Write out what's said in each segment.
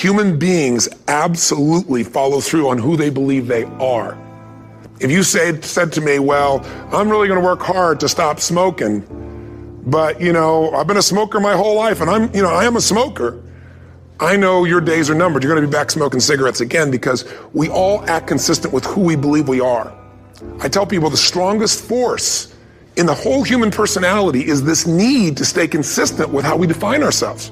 Human beings absolutely follow through on who they believe they are. If you said to me, well, I'm really gonna work hard to stop smoking, but I've been a smoker my whole life and I am a smoker, I know your days are numbered. You're gonna be back smoking cigarettes again, because we all act consistent with who we believe we are. I tell people the strongest force in the whole human personality is this need to stay consistent with how we define ourselves.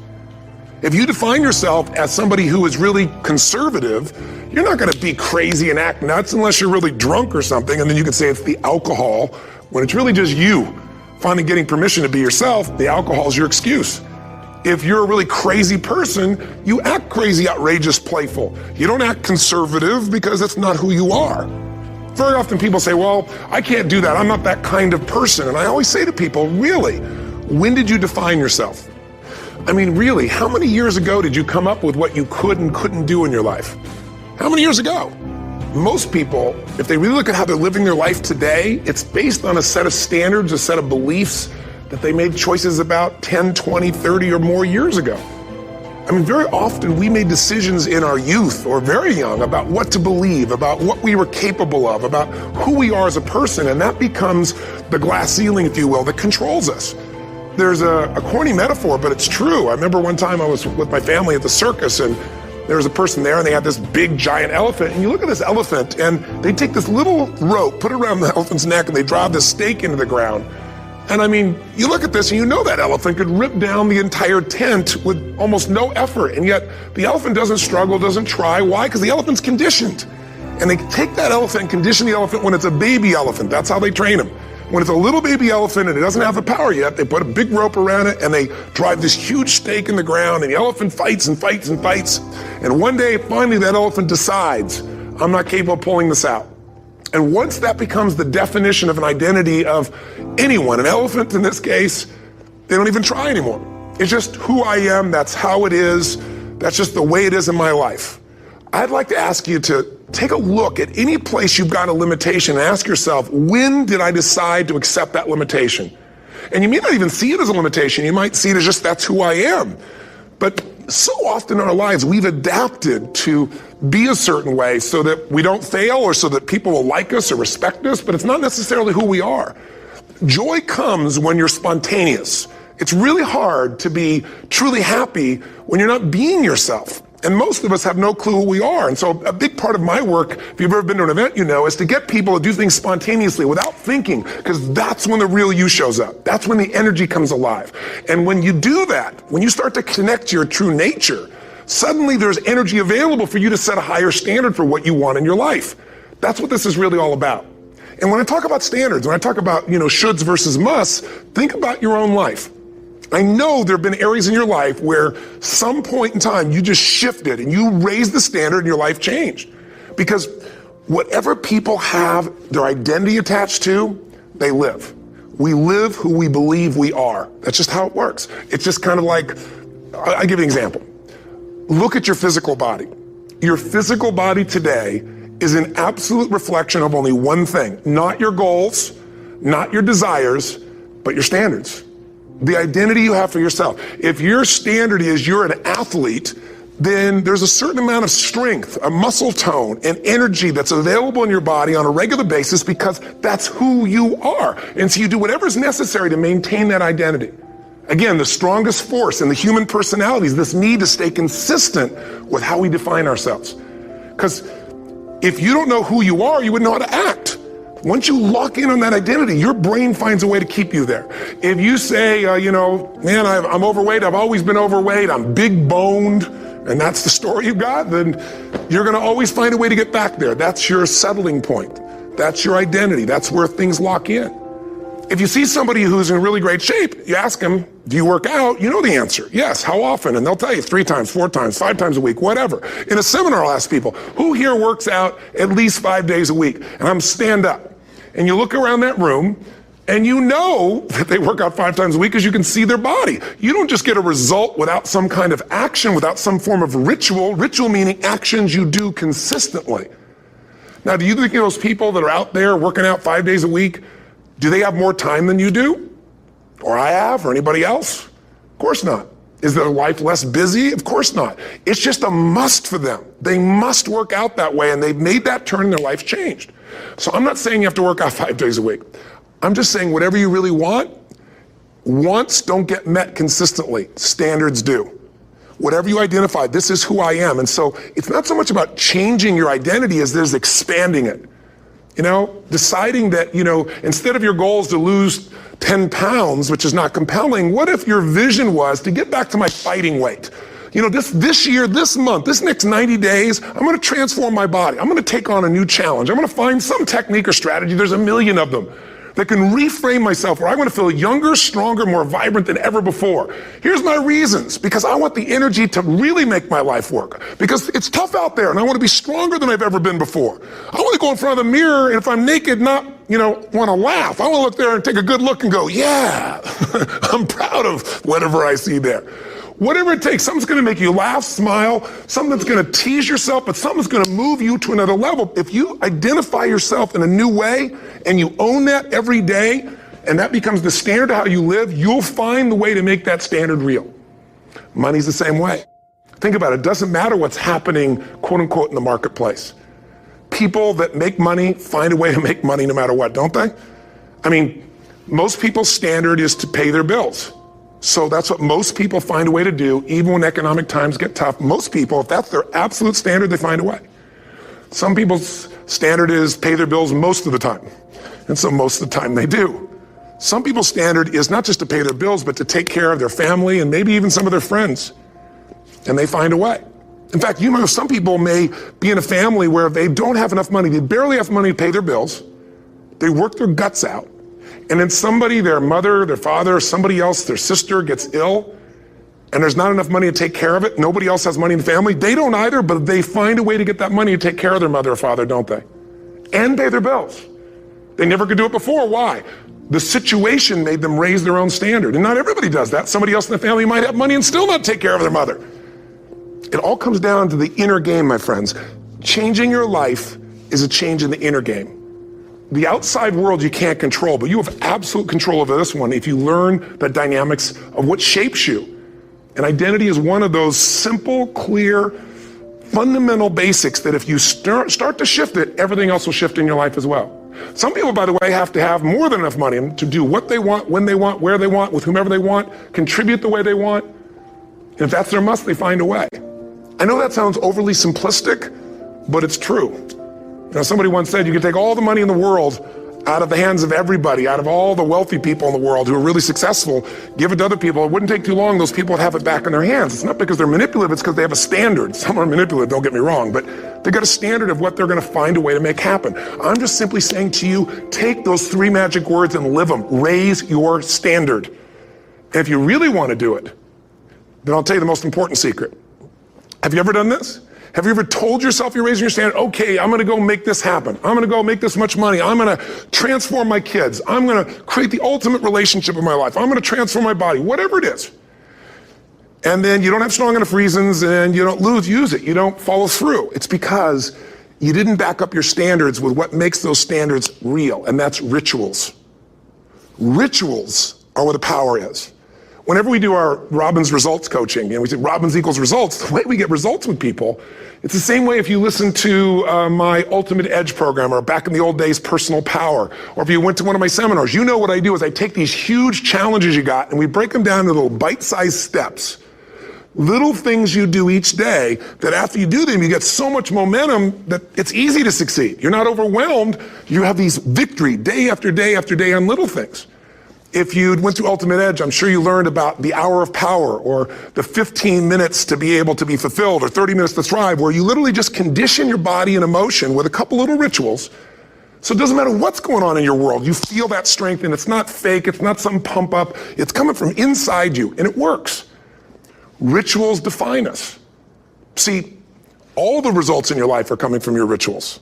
If you define yourself as somebody who is really conservative, you're not gonna be crazy and act nuts unless you're really drunk or something, and then you can say it's the alcohol, when it's really just you finally getting permission to be yourself. The alcohol is your excuse. If you're a really crazy person, you act crazy, outrageous, playful. You don't act conservative because that's not who you are. Very often people say, well, I can't do that. I'm not that kind of person. And I always say to people, really, when did you define yourself? I mean, really, how many years ago did you come up with what you could and couldn't do in your life? How many years ago? Most people, if they really look at how they're living their life today, it's based on a set of standards, a set of beliefs that they made choices about 10, 20, 30 or more years ago. I mean, very often we made decisions in our youth or very young about what to believe, about what we were capable of, about who we are as a person, and that becomes the glass ceiling, if you will, that controls us. There's a corny metaphor, but it's true. I remember one time I was with my family at the circus, and there was a person there and they had this big giant elephant, and you look at this elephant and they take this little rope, put it around the elephant's neck, and they drive this stake into the ground. And I mean, you look at this and you know that elephant could rip down the entire tent with almost no effort, and yet the elephant doesn't struggle, doesn't try. Why? Because the elephant's conditioned. And they take that elephant and condition the elephant when it's a baby elephant. That's how they train him. When it's a little baby elephant and it doesn't have the power yet, they put a big rope around it and they drive this huge stake in the ground, and the elephant fights and fights and fights. And one day, finally, that elephant decides, I'm not capable of pulling this out. And once that becomes the definition of an identity of anyone, an elephant in this case, they don't even try anymore. It's just who I am, that's how it is, that's just the way it is in my life. I'd like to ask you to take a look at any place you've got a limitation and ask yourself, when did I decide to accept that limitation? And you may not even see it as a limitation. You might see it as just, that's who I am. But so often in our lives, we've adapted to be a certain way so that we don't fail or so that people will like us or respect us, but it's not necessarily who we are. Joy comes when you're spontaneous. It's really hard to be truly happy when you're not being yourself. And most of us have no clue who we are. And so a big part of my work, if you've ever been to an event, is to get people to do things spontaneously without thinking, because that's when the real you shows up. That's when the energy comes alive. And when you do that, when you start to connect to your true nature, suddenly there's energy available for you to set a higher standard for what you want in your life. That's what this is really all about. And when I talk about standards, when I talk about, shoulds versus musts, think about your own life. I know there have been areas in your life where some point in time you just shifted and you raised the standard and your life changed. Because whatever people have their identity attached to, they live. We live who we believe we are. That's just how it works. It's just kind of like, I'll give you an example. Look at your physical body. Your physical body today is an absolute reflection of only one thing, not your goals, not your desires, but your standards. The identity you have for yourself. If your standard is you're an athlete, then there's a certain amount of strength, a muscle tone, and energy that's available in your body on a regular basis because that's who you are. And so you do whatever's necessary to maintain that identity. Again, the strongest force in the human personality is this need to stay consistent with how we define ourselves. Because if you don't know who you are, you wouldn't know how to act. Once you lock in on that identity, your brain finds a way to keep you there. If you say, man, I'm overweight, I've always been overweight, I'm big boned, and that's the story you've got, then you're gonna always find a way to get back there. That's your settling point. That's your identity. That's where things lock in. If you see somebody who's in really great shape, you ask them, do you work out? You know the answer. Yes. How often? And they'll tell you 3 times, 4 times, 5 times a week, whatever. In a seminar, I'll ask people, who here works out at least 5 days a week? And I'm stand up. And you look around that room and you know that they work out 5 times a week because you can see their body. You don't just get a result without some kind of action, without some form of ritual. Ritual meaning actions you do consistently. Now, do you think those people that are out there working out 5 days a week, do they have more time than you do? Or I have, or anybody else? Of course not. Is their life less busy? Of course not. It's just a must for them. They must work out that way, and they've made that turn and their life changed. So I'm not saying you have to work out 5 days a week. I'm just saying whatever you really want, wants don't get met consistently. Standards do. Whatever you identify, this is who I am. And so it's not so much about changing your identity as there's expanding it. Deciding that, instead of your goals to lose 10 pounds, which is not compelling, what if your vision was to get back to my fighting weight? This year, this month, this next 90 days, I'm going to transform my body. I'm going to take on a new challenge. I'm going to find some technique or strategy, there's a million of them, that can reframe myself where I want to feel younger, stronger, more vibrant than ever before. Here's my reasons. Because I want the energy to really make my life work. Because it's tough out there and I want to be stronger than I've ever been before. I want to go in front of the mirror and if I'm naked, not, want to laugh. I want to look there and take a good look and go, yeah, I'm proud of whatever I see there. Whatever it takes, something's going to make you laugh, smile, something that's going to tease yourself, but something's going to move you to another level. If you identify yourself in a new way and you own that every day, and that becomes the standard of how you live, you'll find the way to make that standard real. Money's the same way. Think about it. It doesn't matter what's happening, quote unquote, in the marketplace. People that make money find a way to make money no matter what, don't they? I mean, most people's standard is to pay their bills. So that's what most people find a way to do, even when economic times get tough. Most people, if that's their absolute standard, they find a way. Some people's standard is pay their bills most of the time. And so most of the time they do. Some people's standard is not just to pay their bills, but to take care of their family and maybe even some of their friends. And they find a way. In fact, some people may be in a family where they don't have enough money. They barely have money to pay their bills. They work their guts out. And then somebody, their mother, their father, somebody else, their sister gets ill, and there's not enough money to take care of it. Nobody else has money in the family. They don't either, but they find a way to get that money to take care of their mother or father, don't they? And pay their bills. They never could do it before. Why? The situation made them raise their own standard. And not everybody does that. Somebody else in the family might have money and still not take care of their mother. It all comes down to the inner game, my friends. Changing your life is a change in the inner game. The outside world you can't control, but you have absolute control over this one if you learn the dynamics of what shapes you. And identity is one of those simple, clear, fundamental basics that if you start to shift it, everything else will shift in your life as well. Some people, by the way, have to have more than enough money to do what they want, when they want, where they want, with whomever they want, contribute the way they want. And if that's their must, they find a way. I know that sounds overly simplistic, but it's true. Somebody once said you could take all the money in the world out of the hands of everybody, out of all the wealthy people in the world who are really successful, give it to other people. It wouldn't take too long. Those people would have it back in their hands. It's not because they're manipulative. It's because they have a standard. Some are manipulative, don't get me wrong, but they got a standard of what they're going to find a way to make happen. I'm just simply saying to you, take those 3 magic words and live them. Raise your standard. And if you really want to do it, then I'll tell you the most important secret. Have you ever done this? Have you ever told yourself you're raising your standard? Okay, I'm going to go make this happen. I'm going to go make this much money. I'm going to transform my kids. I'm going to create the ultimate relationship in my life. I'm going to transform my body, whatever it is. And then you don't have strong enough reasons and you don't use it. You don't follow through. It's because you didn't back up your standards with what makes those standards real, and that's rituals. Rituals are where the power is. Whenever we do our Robbins results coaching, we say Robbins equals results, the way we get results with people, it's the same way if you listen to my Ultimate Edge program, or back in the old days, Personal Power, or if you went to one of my seminars. You know what I do is I take these huge challenges you got and we break them down into little bite-sized steps. Little things you do each day that after you do them, you get so much momentum that it's easy to succeed. You're not overwhelmed. You have these victory day after day after day on little things. If you went through Ultimate Edge, I'm sure you learned about the hour of power, or the 15 minutes to be able to be fulfilled, or 30 minutes to thrive, where you literally just condition your body and emotion with a couple little rituals. So it doesn't matter what's going on in your world, you feel that strength, and it's not fake, it's not some pump up, it's coming from inside you, and it works. Rituals define us. See, all the results in your life are coming from your rituals.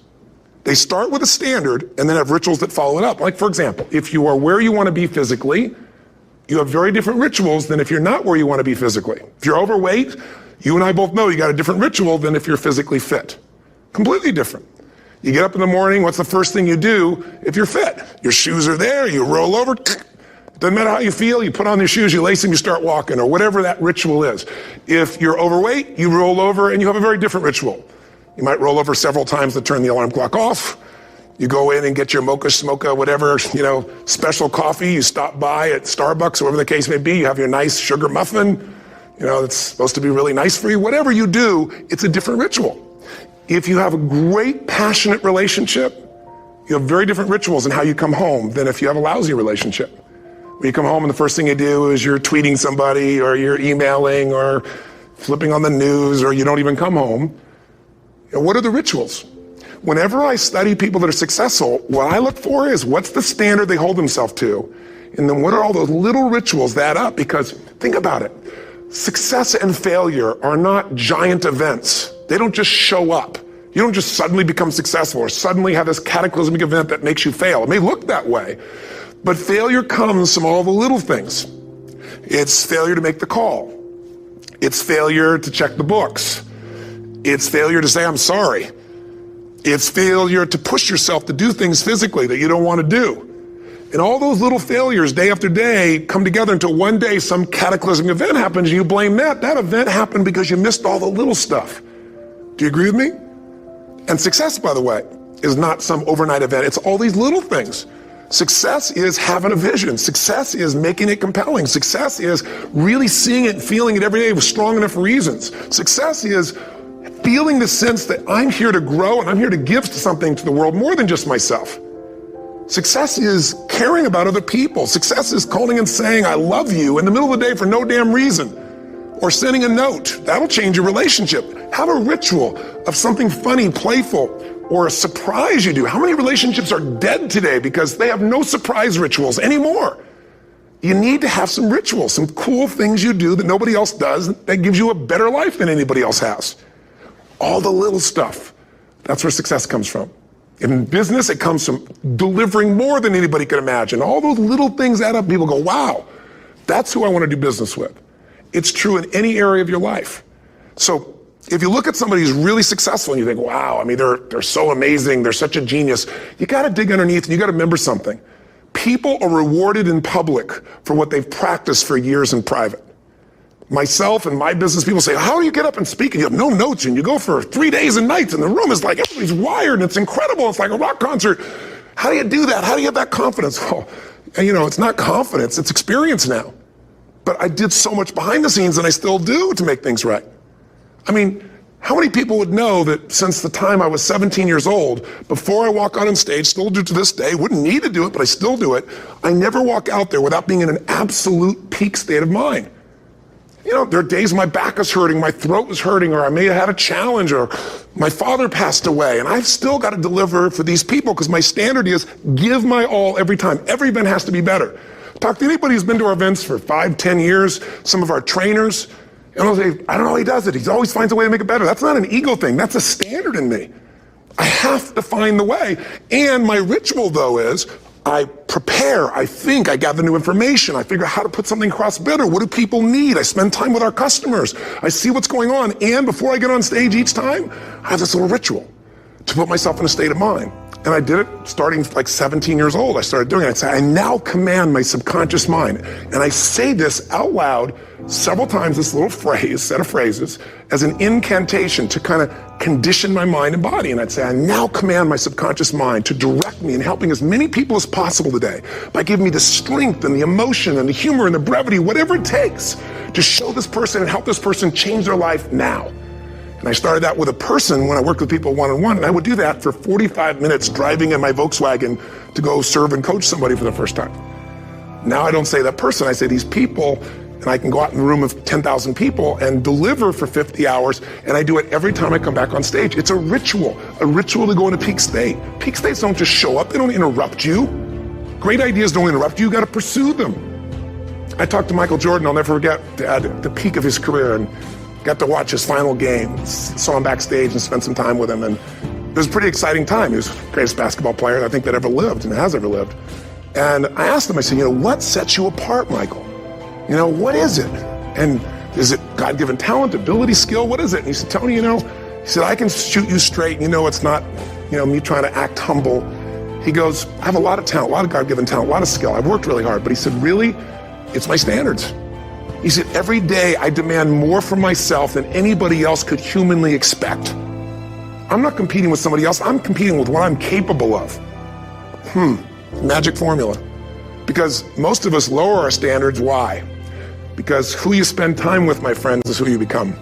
They start with a standard and then have rituals that follow it up. Like, for example, if you are where you want to be physically, you have very different rituals than if you're not where you want to be physically. If you're overweight, you and I both know you got a different ritual than if you're physically fit. Completely different. You get up in the morning, what's the first thing you do if you're fit? Your shoes are there, you roll over, Doesn't matter how you feel, you put on your shoes, you lace them, you start walking, or whatever that ritual is. If you're overweight, you roll over and you have a very different ritual. You might roll over several times to turn the alarm clock off. You go in and get your mocha, smocha, whatever, special coffee. You stop by at Starbucks, or whatever the case may be. You have your nice sugar muffin. It's supposed to be really nice for you. Whatever you do, it's a different ritual. If you have a great, passionate relationship, you have very different rituals in how you come home than if you have a lousy relationship. When you come home and the first thing you do is you're tweeting somebody, or you're emailing, or flipping on the news, or you don't even come home. What are the rituals? Whenever I study people that are successful, what I look for is what's the standard they hold themselves to, and then what are all those little rituals that add up? Because think about it. Success and failure are not giant events. They don't just show up. You don't just suddenly become successful or suddenly have this cataclysmic event that makes you fail. It may look that way, but failure comes from all the little things. It's failure to make the call. It's failure to check the books. It's failure to say, I'm sorry. It's failure to push yourself to do things physically that you don't want to do. And all those little failures day after day come together until one day some cataclysmic event happens and you blame that. That event happened because you missed all the little stuff. Do you agree with me? And success, by the way, is not some overnight event. It's all these little things. Success is having a vision. Success is making it compelling. Success is really seeing it and feeling it every day with strong enough reasons. Success is feeling the sense that I'm here to grow and I'm here to give something to the world more than just myself. Success is caring about other people. Success is calling and saying, I love you in the middle of the day for no damn reason. Or sending a note. That'll change your relationship. Have a ritual of something funny, playful, or a surprise you do. How many relationships are dead today because they have no surprise rituals anymore? You need to have some rituals, some cool things you do that nobody else does that gives you a better life than anybody else has. All the little stuff. That's where success comes from. In business, it comes from delivering more than anybody could imagine. All those little things add up. People go, wow, that's who I want to do business with. It's true in any area of your life. So if you look at somebody who's really successful and you think, wow, they're so amazing, they're such a genius, you got to dig underneath and you got to remember something. People are rewarded in public for what they've practiced for years in private. Myself and my business people say, how do you get up and speak? And you have no notes and you go for 3 days and nights and the room is like, everybody's wired and it's incredible. It's like a rock concert. How do you do that? How do you have that confidence? Oh, it's not confidence, it's experience now. But I did so much behind the scenes and I still do to make things right. How many people would know that since the time I was 17 years old, before I walk on stage, still do to this day, wouldn't need to do it, but I still do it, I never walk out there without being in an absolute peak state of mind. There are days my back is hurting, my throat was hurting, or I may have had a challenge, or my father passed away, and I've still got to deliver for these people because my standard is give my all every time. Every event has to be better. Talk to anybody who's been to our events for 5, 10 years, some of our trainers, and they'll say, I don't know how he does it. He always finds a way to make it better. That's not an ego thing. That's a standard in me. I have to find the way. And my ritual, though, is I prepare, I think, I gather new information, I figure out how to put something across better. What do people need? I spend time with our customers. I see what's going on. And before I get on stage each time, I have this little ritual to put myself in a state of mind. And I did it starting like 17 years old. I started doing it. I'd say, I now command my subconscious mind. And I say this out loud several times, this little phrase, set of phrases, as an incantation to kind of condition my mind and body. And I'd say, I now command my subconscious mind to direct me in helping as many people as possible today by giving me the strength and the emotion and the humor and the brevity, whatever it takes to show this person and help this person change their life now. And I started that with a person when I worked with people one-on-one, and I would do that for 45 minutes driving in my Volkswagen to go serve and coach somebody for the first time. Now I don't say that person, I say these people, and I can go out in a room of 10,000 people and deliver for 50 hours, and I do it every time I come back on stage. It's a ritual to go into peak state. Peak states don't just show up, they don't interrupt you. Great ideas don't interrupt you, you gotta pursue them. I talked to Michael Jordan, I'll never forget, at the peak of his career, and got to watch his final game, saw him backstage and spent some time with him, and it was a pretty exciting time. He was the greatest basketball player I think that ever lived and has ever lived. And I asked him, I said, what sets you apart, Michael? What is it? And is it God-given talent, ability, skill? What is it? And he said, Tony, he said, I can shoot you straight. It's not, me trying to act humble. He goes, I have a lot of talent, a lot of God-given talent, a lot of skill. I've worked really hard. But he said, really, it's my standards. He said, every day I demand more from myself than anybody else could humanly expect. I'm not competing with somebody else. I'm competing with what I'm capable of. Magic formula. Because most of us lower our standards. Why? Because who you spend time with, my friends, is who you become.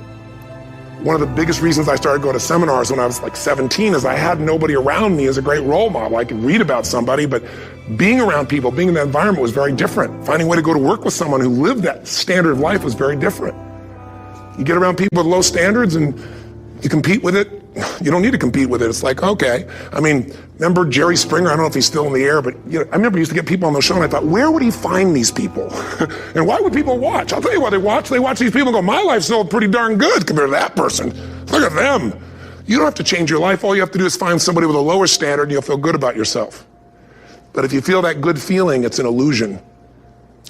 One of the biggest reasons I started going to seminars when I was like 17 is I had nobody around me as a great role model. I could read about somebody, but being around people, being in that environment was very different. Finding a way to go to work with someone who lived that standard of life was very different. You get around people with low standards and you compete with it. You don't need to compete with it. It's like, okay. I mean, remember Jerry Springer? I don't know if he's still in the air, but I remember he used to get people on the show and I thought, where would he find these people? And why would people watch? I'll tell you why they watch. They watch these people and go, my life's still pretty darn good compared to that person. Look at them. You don't have to change your life. All you have to do is find somebody with a lower standard and you'll feel good about yourself. But if you feel that good feeling, it's an illusion.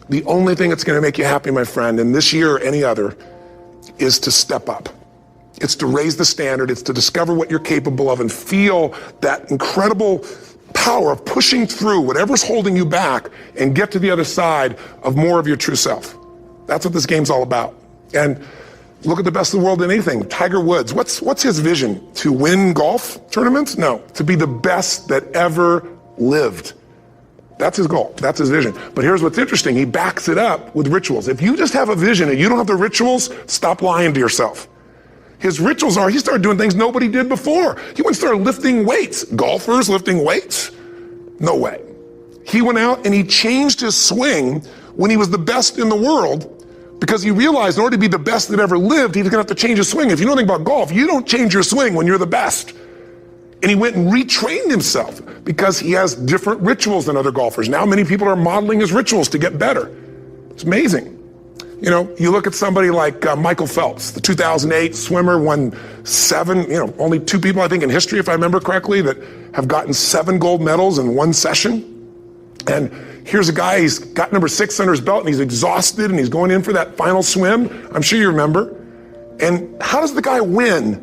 The only thing that's going to make you happy, my friend, and this year or any other, is to step up. It's to raise the standard. It's to discover what you're capable of and feel that incredible power of pushing through whatever's holding you back and get to the other side of more of your true self. That's what this game's all about. And look at the best of the world in anything. Tiger Woods, what's his vision? To win golf tournaments? No, to be the best that ever lived. That's his goal. That's his vision. But here's what's interesting. He backs it up with rituals. If you just have a vision and you don't have the rituals, stop lying to yourself. His rituals are, he started doing things nobody did before. He went and started lifting weights. Golfers lifting weights? No way. He went out and he changed his swing when he was the best in the world because he realized in order to be the best that ever lived, he was going to have to change his swing. If you know anything about golf, you don't change your swing when you're the best. And he went and retrained himself because he has different rituals than other golfers. Now many people are modeling his rituals to get better. It's amazing. You know, you look at somebody like Michael Phelps, the 2008 swimmer, won 7, only 2 people, I think, in history, if I remember correctly, that have gotten 7 gold medals in one session. And here's a guy, he's got number 6 under his belt, and he's exhausted, and he's going in for that final swim. I'm sure you remember. And how does the guy win?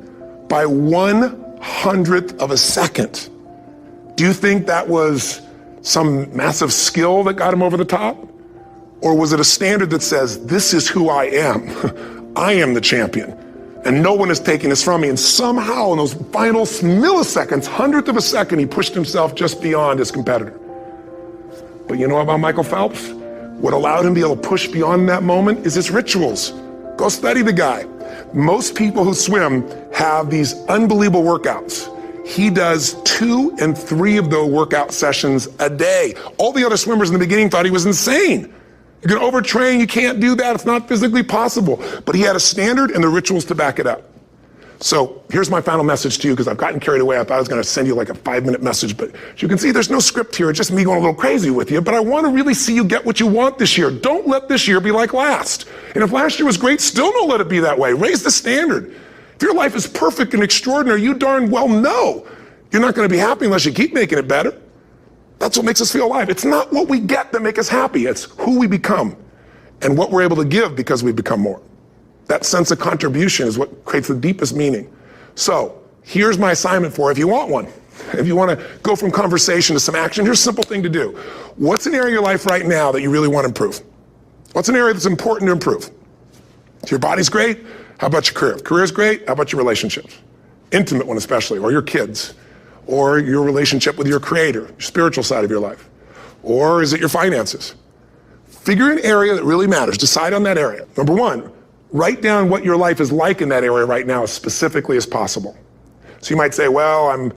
By 1/100th of a second. Do you think that was some massive skill that got him over the top? Or was it a standard that says, this is who I am? I am the champion. And no one is taking this from me. And somehow in those final milliseconds, 1/100th of a second, he pushed himself just beyond his competitor. But you know about Michael Phelps? What allowed him to be able to push beyond that moment is his rituals. Go study the guy. Most people who swim have these unbelievable workouts. He does 2 and 3 of those workout sessions a day. All the other swimmers in the beginning thought he was insane. You're going to overtrain, you can't do that, it's not physically possible. But he had a standard and the rituals to back it up. So here's my final message to you, because I've gotten carried away. I thought I was going to send you like a 5-minute message, but as you can see, there's no script here. It's just me going a little crazy with you, but I want to really see you get what you want this year. Don't let this year be like last. And if last year was great, still don't let it be that way. Raise the standard. If your life is perfect and extraordinary, you darn well know you're not going to be happy unless you keep making it better. That's what makes us feel alive. It's not what we get that makes us happy. It's who we become and what we're able to give because we become more. That sense of contribution is what creates the deepest meaning. So here's my assignment for you if you want one. If you want to go from conversation to some action, here's a simple thing to do. What's an area of your life right now that you really want to improve? What's an area that's important to improve? If your body's great, how about your career? If career's great, how about your relationships? Intimate one especially, or your kids. Or your relationship with your creator, your spiritual side of your life? Or is it your finances? Figure an area that really matters. Decide on that area. Number 1, write down what your life is like in that area right now as specifically as possible. So you might say, well, I'm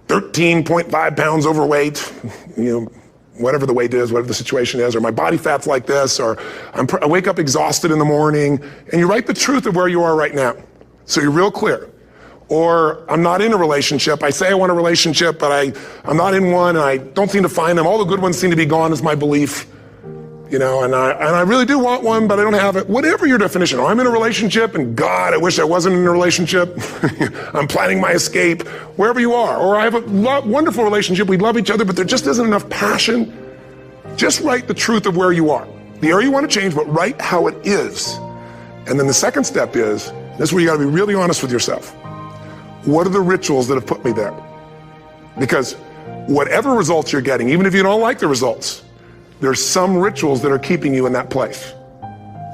13.5 pounds overweight, whatever the weight is, whatever the situation is, or my body fat's like this, or I wake up exhausted in the morning, and you write the truth of where you are right now. So you're real clear. Or I'm not in a relationship. I say I want a relationship, but I'm not in one, and I don't seem to find them. All the good ones seem to be gone is my belief. And I really do want one, but I don't have it. Whatever your definition. Or I'm in a relationship, and God, I wish I wasn't in a relationship. I'm planning my escape. Wherever you are. Or I have a wonderful relationship. We love each other, but there just isn't enough passion. Just write the truth of where you are. The area you want to change, but write how it is. And then the second step is, this is where you got to be really honest with yourself. What are the rituals that have put me there? Because whatever results you're getting, even if you don't like the results, there's some rituals that are keeping you in that place.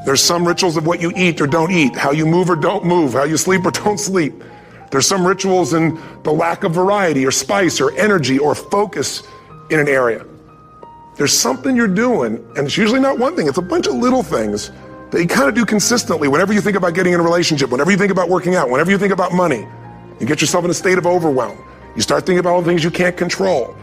There's some rituals of what you eat or don't eat, how you move or don't move, how you sleep or don't sleep. There's some rituals in the lack of variety or spice or energy or focus in an area. There's something you're doing, and it's usually not one thing, it's a bunch of little things that you kind of do consistently whenever you think about getting in a relationship, whenever you think about working out, whenever you think about money. You get yourself in a state of overwhelm. You start thinking about all the things you can't control.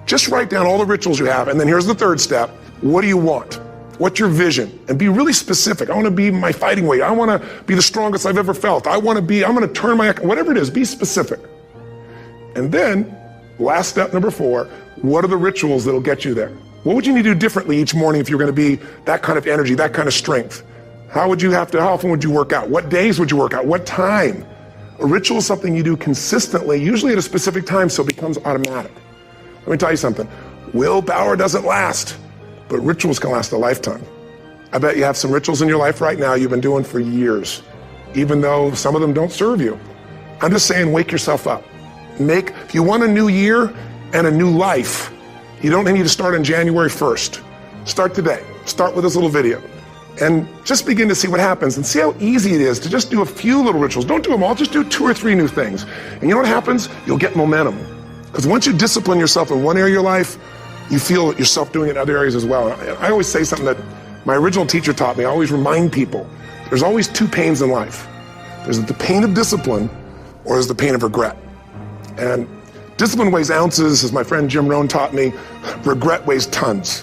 Just write down all the rituals you have, and then here's the third step. What do you want? What's your vision? And be really specific. I want to be my fighting weight. I want to be the strongest I've ever felt. I'm going to turn my, whatever it is, be specific. And then, last step number 4, what are the rituals that'll get you there? What would you need to do differently each morning if you're going to be that kind of energy, that kind of strength? How often would you work out? What days would you work out? What time? A ritual is something you do consistently, usually at a specific time, so it becomes automatic. Let me tell you something. Willpower doesn't last, but rituals can last a lifetime. I bet you have some rituals in your life right now you've been doing for years, even though some of them don't serve you. I'm just saying, wake yourself up. If you want a new year and a new life, you don't need to start on January 1st. Start today. Start with this little video. And just begin to see what happens and see how easy it is to just do a few little rituals. Don't do them all, just do 2 or 3 new things. And you know what happens? You'll get momentum. Because once you discipline yourself in one area of your life, you feel yourself doing it in other areas as well. I always say something that my original teacher taught me. I always remind people, there's always 2 pains in life. There's the pain of discipline, or there's the pain of regret. And discipline weighs ounces, as my friend Jim Rohn taught me. Regret weighs tons.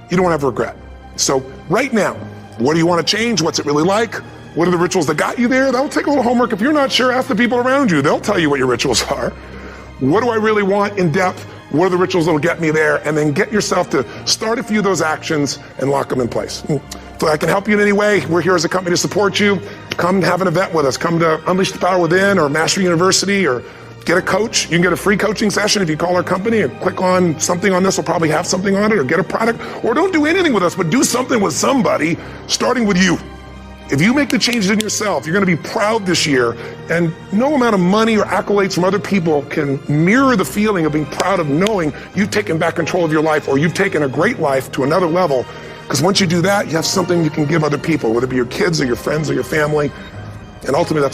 You don't want to have regret. So right now, what do you want to change? What's it really like? What are the rituals that got you there? That'll take a little homework. If you're not sure, ask the people around you. They'll tell you what your rituals are. What do I really want in depth? What are the rituals that will get me there? And then get yourself to start a few of those actions and lock them in place. If I can help you in any way, we're here as a company to support you. Come have an event with us. Come to Unleash the Power Within or Mastery University, or get a coach. You can get a free coaching session if you call our company and click on something on this. Will probably have something on it, or get a product, or don't do anything with us, but do something with somebody, starting with you. If you make the changes in yourself, you're going to be proud this year, and no amount of money or accolades from other people can mirror the feeling of being proud of knowing you've taken back control of your life, or you've taken a great life to another level. Because once you do that, you have something you can give other people, whether it be your kids or your friends or your family, and ultimately that's